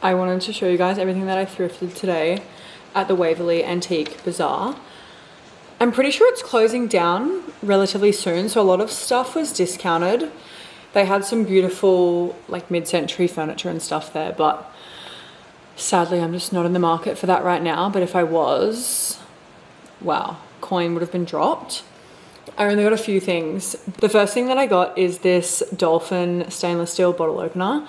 I wanted to show you guys everything that I thrifted today at the Waverley Antique Bazaar. I'm pretty sure it's closing down relatively soon, so a lot of stuff was discounted. They had some beautiful like mid-century furniture and stuff there, but sadly I'm just not in the market for that right now. But if I was, wow, coin would have been dropped. I only got a few things. The first thing that I got is this Dolphin stainless steel bottle opener.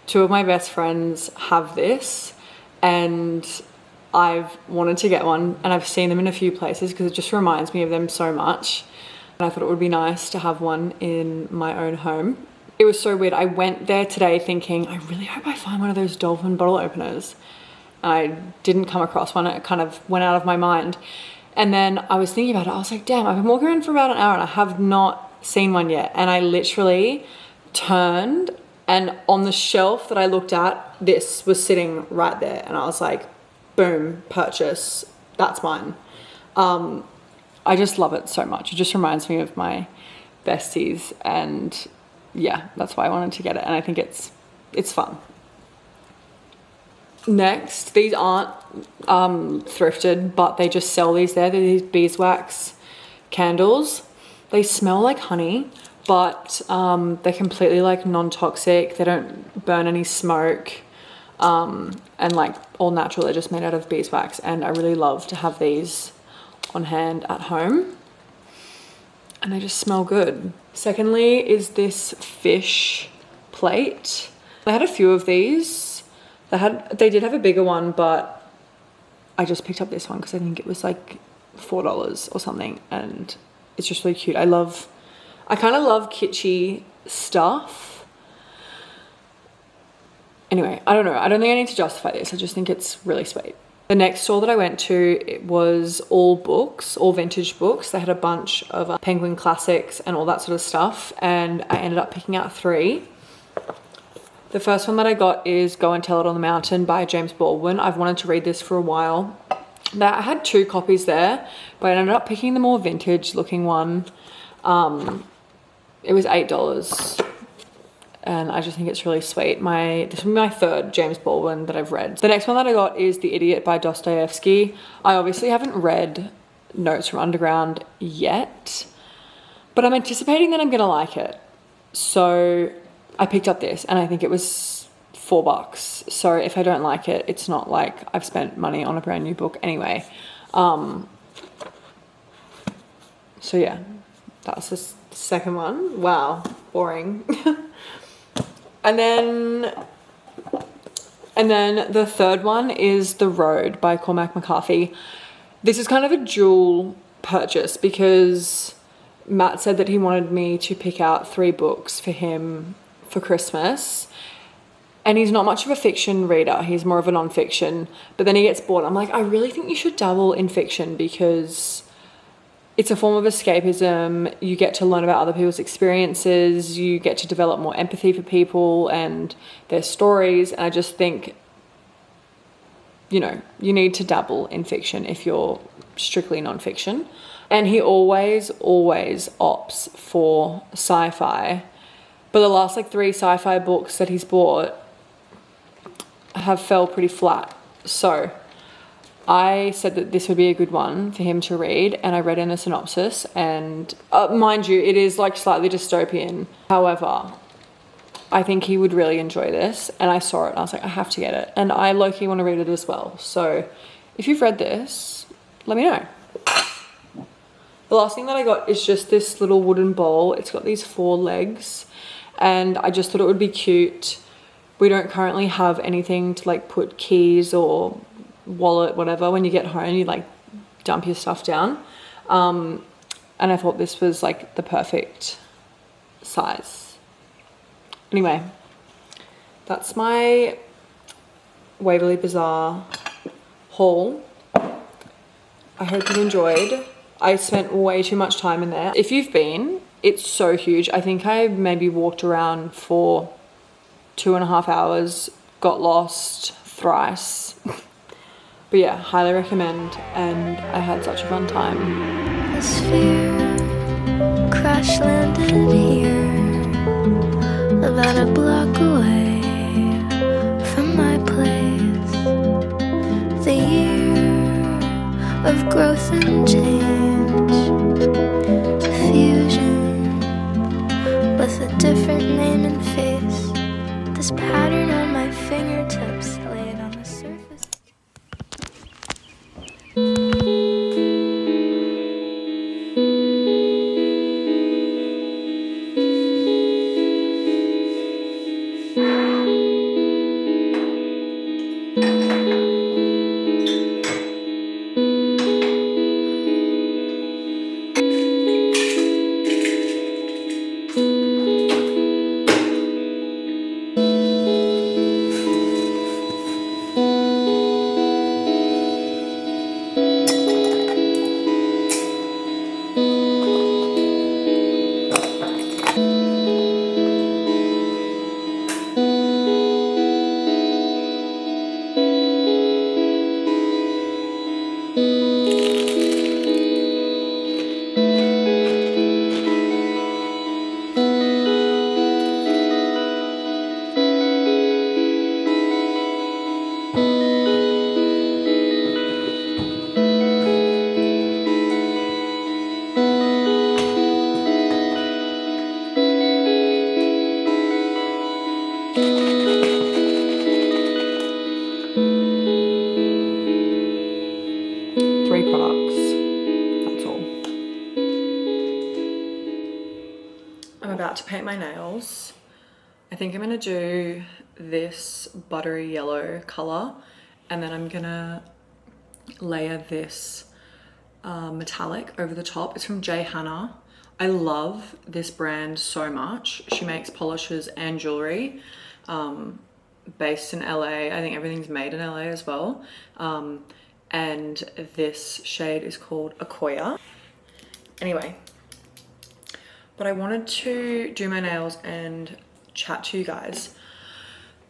Two of my best friends have this and I've wanted to get one, and I've seen them in a few places because it just reminds me of them so much. And I thought it would be nice to have one in my own home. It was so weird. I went there today thinking, I really hope I find one of those Dolphin bottle openers. And I didn't come across one. It kind of went out of my mind. And then I was thinking about it. I was like, damn, I've been walking around for about an hour and I have not seen one yet. And I literally turned, and on the shelf that I looked at, this was sitting right there. And I was like, boom, purchase, that's mine. I just love it so much. It just reminds me of my besties, and yeah, that's why I wanted to get it, and I think it's fun. Next, these aren't thrifted, but they just sell these there. They're these beeswax candles. They smell like honey, but they're completely like non-toxic. They don't burn any smoke. And like all natural. They're just made out of beeswax, and I really love to have these on hand at home, and they just smell good. Secondly is this fish plate. I had a few of these. They did have a bigger one, but I just picked up this one because I think it was like $4 or something, and it's just really cute. I kind of love kitschy stuff. Anyway, I don't know. I don't think I need to justify this. I just think it's really sweet. The next store that I went to, it was all books, all vintage books. They had a bunch of Penguin classics and all that sort of stuff. And I ended up picking out 3. The first one that I got is Go and Tell It on the Mountain by James Baldwin. I've wanted to read this for a while. I had 2 copies there, but I ended up picking the more vintage looking one. It was $8. And I just think it's really sweet. This will be my 3rd James Baldwin that I've read. The next one that I got is The Idiot by Dostoevsky. I obviously haven't read Notes from Underground yet, but I'm anticipating that I'm gonna like it. So I picked up this, and I think it was $4. So if I don't like it, it's not like I've spent money on a brand new book anyway. So yeah, that was the second one. Wow, boring. And then the third one is The Road by Cormac McCarthy. This is kind of a dual purchase because Matt said that he wanted me to pick out 3 books for him for Christmas. And he's not much of a fiction reader. He's more of a non-fiction. But then he gets bored. I'm like, I really think you should dabble in fiction because it's a form of escapism. You get to learn about other people's experiences. You get to develop more empathy for people and their stories. And I just think, you need to dabble in fiction if you're strictly non-fiction. And he always opts for sci-fi. But the last 3 sci-fi books that he's bought have fell pretty flat. So I said that this would be a good one for him to read, and I read in the synopsis, and mind you, it is slightly dystopian. However, I think he would really enjoy this, and I saw it and I was like, I have to get it, and I low-key want to read it as well. So if you've read this, let me know. The last thing that I got is just this little wooden bowl. It's got these 4 legs, and I just thought it would be cute. We don't currently have anything to put keys or wallet, whatever. When you get home, you dump your stuff down. And I thought this was the perfect size. Anyway, that's my Waverley Bazaar haul. I hope you enjoyed. I spent way too much time in there. If you've been, it's so huge. I think I maybe walked around for 2.5 hours, got lost thrice. But yeah, highly recommend, and I had such a fun time. The sphere crash landed here, about a block away from my place. of growth and change. Fusion with a different name and face. This pattern on my fingertips laid on the surface. Three products, that's all. I'm about to paint my nails. I think I'm gonna do this buttery yellow color, and then I'm gonna layer this metallic over the top. It's from J. Hannah. I love this brand so much. She makes polishes and jewelry, based in LA. I think everything's made in LA as well. And this shade is called Akoya. Anyway, but I wanted to do my nails and chat to you guys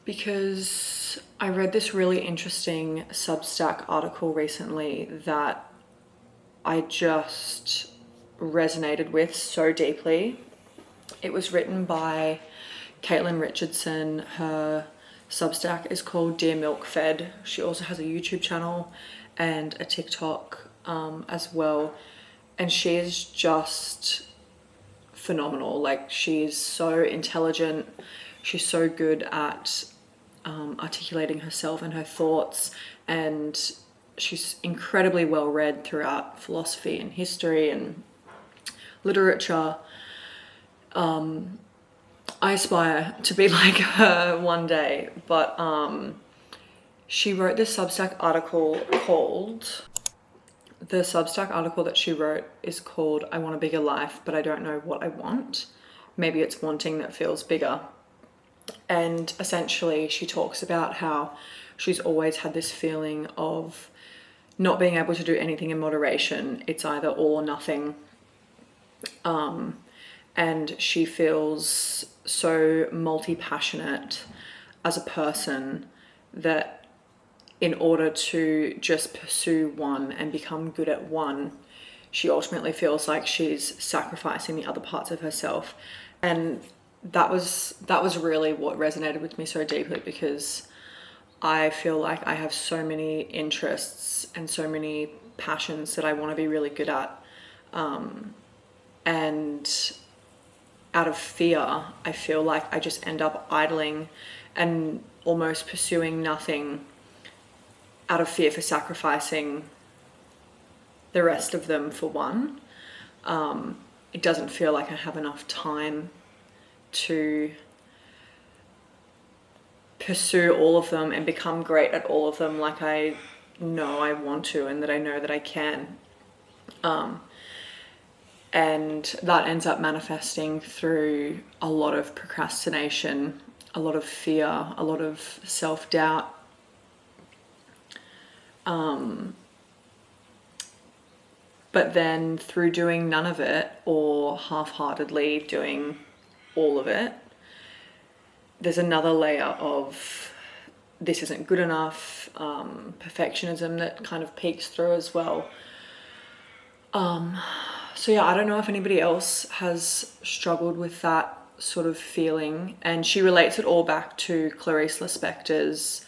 because I read this really interesting Substack article recently that I just resonated with so deeply. It was written by Caitlin Richardson. Her Substack is called Dear Milk Fed. She also has a YouTube channel and a TikTok as well. And she is just phenomenal. Like, she's so intelligent. She's so good at articulating herself and her thoughts, and she's incredibly well read throughout philosophy and history and literature. I aspire to be like her one day, but she wrote this Substack article called, the Substack article that she wrote is called I Want a Bigger Life, but I don't know what I want. Maybe it's wanting that feels bigger. And essentially she talks about how she's always had this feeling of not being able to do anything in moderation. It's either all or nothing. And she feels so multi-passionate as a person that in order to just pursue one and become good at one, she ultimately feels like she's sacrificing the other parts of herself. And that was really what resonated with me so deeply, because I feel like I have so many interests and so many passions that I want to be really good at. And out of fear, I feel like I just end up idling and almost pursuing nothing out of fear for sacrificing the rest of them for one. It doesn't feel like I have enough time to pursue all of them and become great at all of them like I know I want to and that I know that I can. And that ends up manifesting through a lot of procrastination, a lot of fear, a lot of self-doubt. But then through doing none of it or half-heartedly doing all of it, there's another layer of this isn't good enough, perfectionism that kind of peeks through as well. So yeah, I don't know if anybody else has struggled with that sort of feeling, and she relates it all back to Clarice Lispector's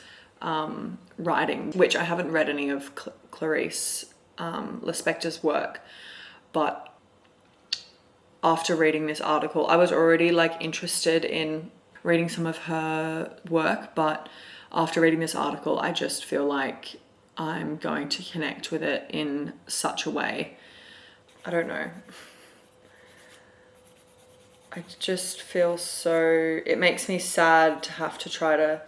writing, which I haven't read any of Clarice Lispector's work, but after reading this article, I was already like interested in reading some of her work, but after reading this article, I just feel like I'm going to connect with it in such a way. I don't know. I just feel so, it makes me sad to have to try to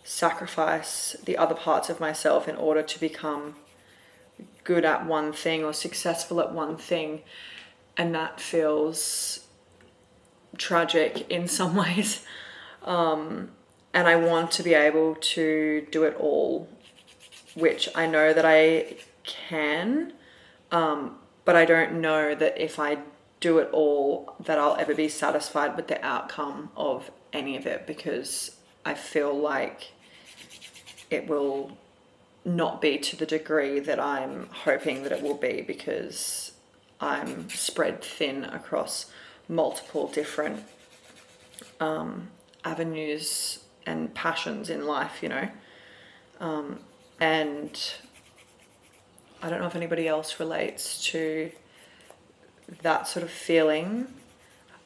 sacrifice the other parts of myself in order to become good at one thing or successful at one thing. And that feels tragic in some ways. And I want to be able to do it all, which I know that I can, but I don't know that if I do it all that I'll ever be satisfied with the outcome of any of it, because I feel like it will not be to the degree that I'm hoping that it will be, because I'm spread thin across multiple different avenues and passions in life, you know. And I don't know if anybody else relates to that sort of feeling.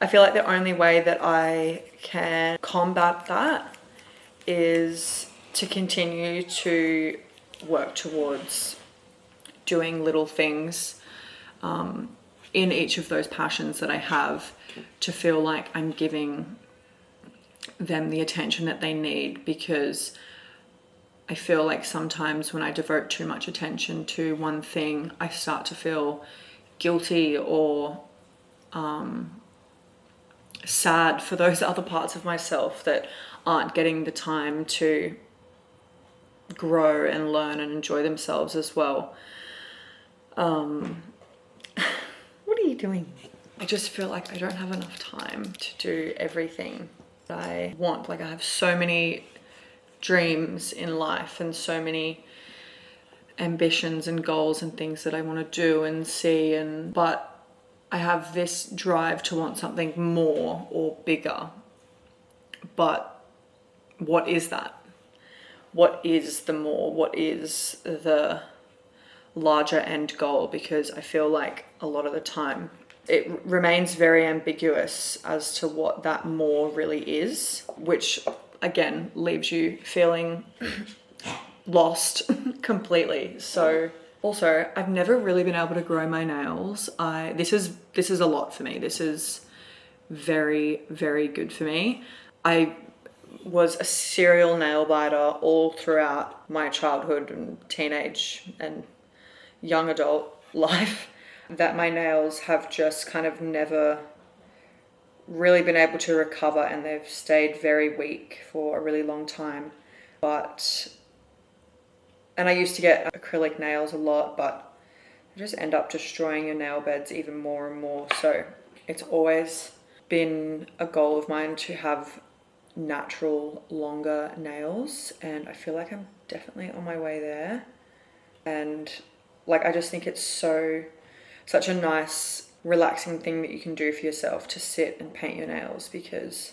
I feel like the only way that I can combat that is to continue to work towards doing little things in each of those passions that I have, to feel like I'm giving them the attention that they need, because I feel like sometimes when I devote too much attention to one thing, I start to feel guilty or sad for those other parts of myself that aren't getting the time to grow and learn and enjoy themselves as well. What are you doing? I just feel like I don't have enough time to do everything that I want. Like, I have so many dreams in life and so many ambitions and goals and things that I want to do and see, but I have this drive to want something more or bigger. But what is that? What is the more? What is the larger end goal? Because I feel like a lot of the time it remains very ambiguous as to what that more really is, which again leaves you feeling lost completely. So also, I've never really been able to grow my nails. This is a lot for me. This is very, very good for me. I was a serial nail biter all throughout my childhood and teenage and young adult life, that my nails have just kind of never really been able to recover, and they've stayed very weak for a really long time. And I used to get acrylic nails a lot, but they just end up destroying your nail beds even more and more. So it's always been a goal of mine to have natural, longer nails, and I feel like I'm definitely on my way there. And like, I just think it's such a nice, relaxing thing that you can do for yourself, to sit and paint your nails, because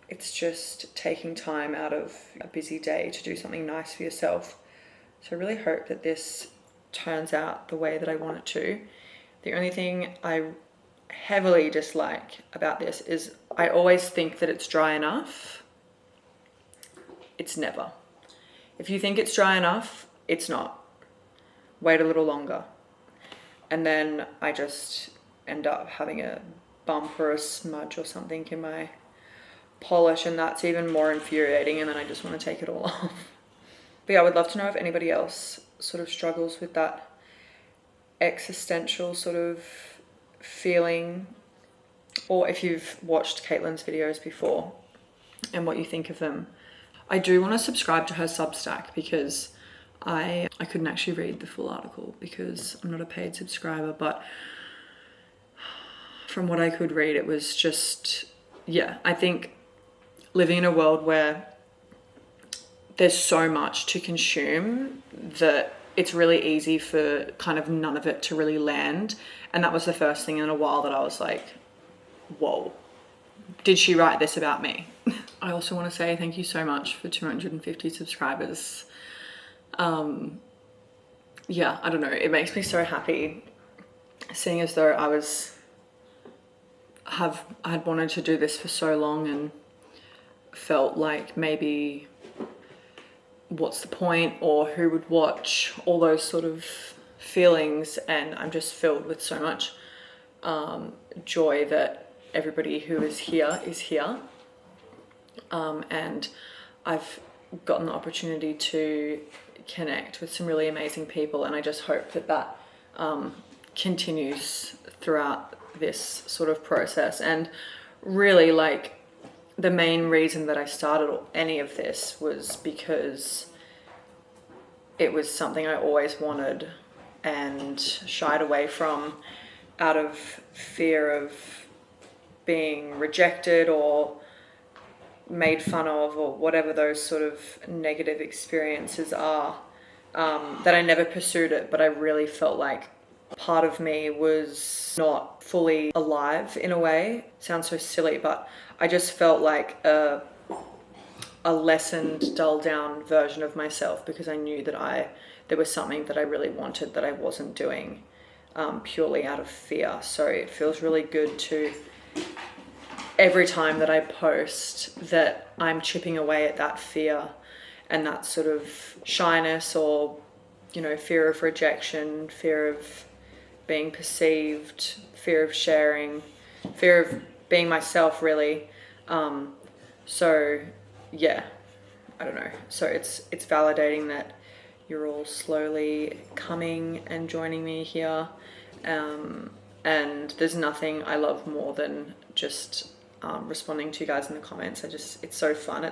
it's just taking time out of a busy day to do something nice for yourself. So I really hope that this turns out the way that I want it to. The only thing I heavily dislike about this is I always think that it's dry enough. It's never. If you think it's dry enough, it's not. Wait a little longer. And then I just end up having a bump or a smudge or something in my polish, and that's even more infuriating, and then I just want to take it all off. But yeah, I would love to know if anybody else sort of struggles with that existential sort of feeling, or if you've watched Caitlin's videos before and what you think of them. I do want to subscribe to her Substack, because I couldn't actually read the full article because I'm not a paid subscriber, but from what I could read, it was just, yeah, I think living in a world where there's so much to consume that it's really easy for kind of none of it to really land. And that was the first thing in a while that I was like, whoa, did she write this about me? I also want to say thank you so much for 250 subscribers. yeah, I don't know, it makes me so happy seeing as though I'd wanted to do this for so long and felt like maybe what's the point or who would watch, all those sort of feelings, and I'm just filled with so much joy that everybody who is here and I've gotten the opportunity to connect with some really amazing people, and I just hope that continues throughout this sort of process. And really, like, the main reason that I started any of this was because it was something I always wanted and shied away from out of fear of being rejected or made fun of, or whatever those sort of negative experiences are, that I never pursued it, but I really felt like part of me was not fully alive in a way. Sounds so silly, but I just felt like a lessened, dulled down version of myself, because I knew that there was something that I really wanted that I wasn't doing, purely out of fear. So it feels really good to, every time that I post, that I'm chipping away at that fear and that sort of shyness, or, you know, fear of rejection, fear of being perceived, fear of sharing, fear of being myself, really. So yeah, I don't know. So it's validating that you're all slowly coming and joining me here. And there's nothing I love more than just responding to you guys in the comments. It's so fun.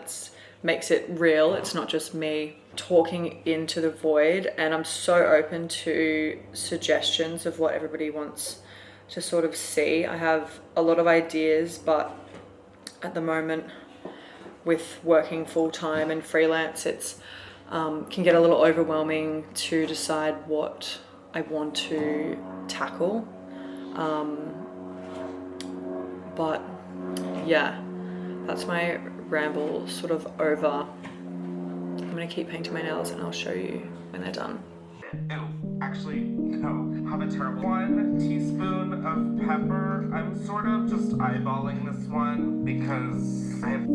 Makes it real. It's not just me talking into the void, and I'm so open to suggestions of what everybody wants to sort of see. I have a lot of ideas, but at the moment, with working full-time and freelance, it's can get a little overwhelming to decide what I want to tackle. But yeah, that's my ramble sort of over. I'm gonna keep painting my nails and I'll show you when they're done. Oh, actually, no. Have a terrible 1 teaspoon of pepper. I'm sort of just eyeballing this one because I have...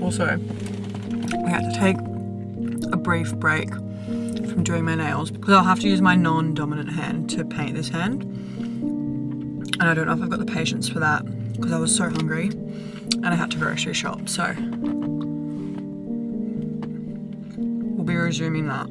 Also, we had to take a brief break from doing my nails because I'll have to use my non-dominant hand to paint this hand, and I don't know if I've got the patience for that because I was so hungry and I had to grocery shop, so we'll be resuming that.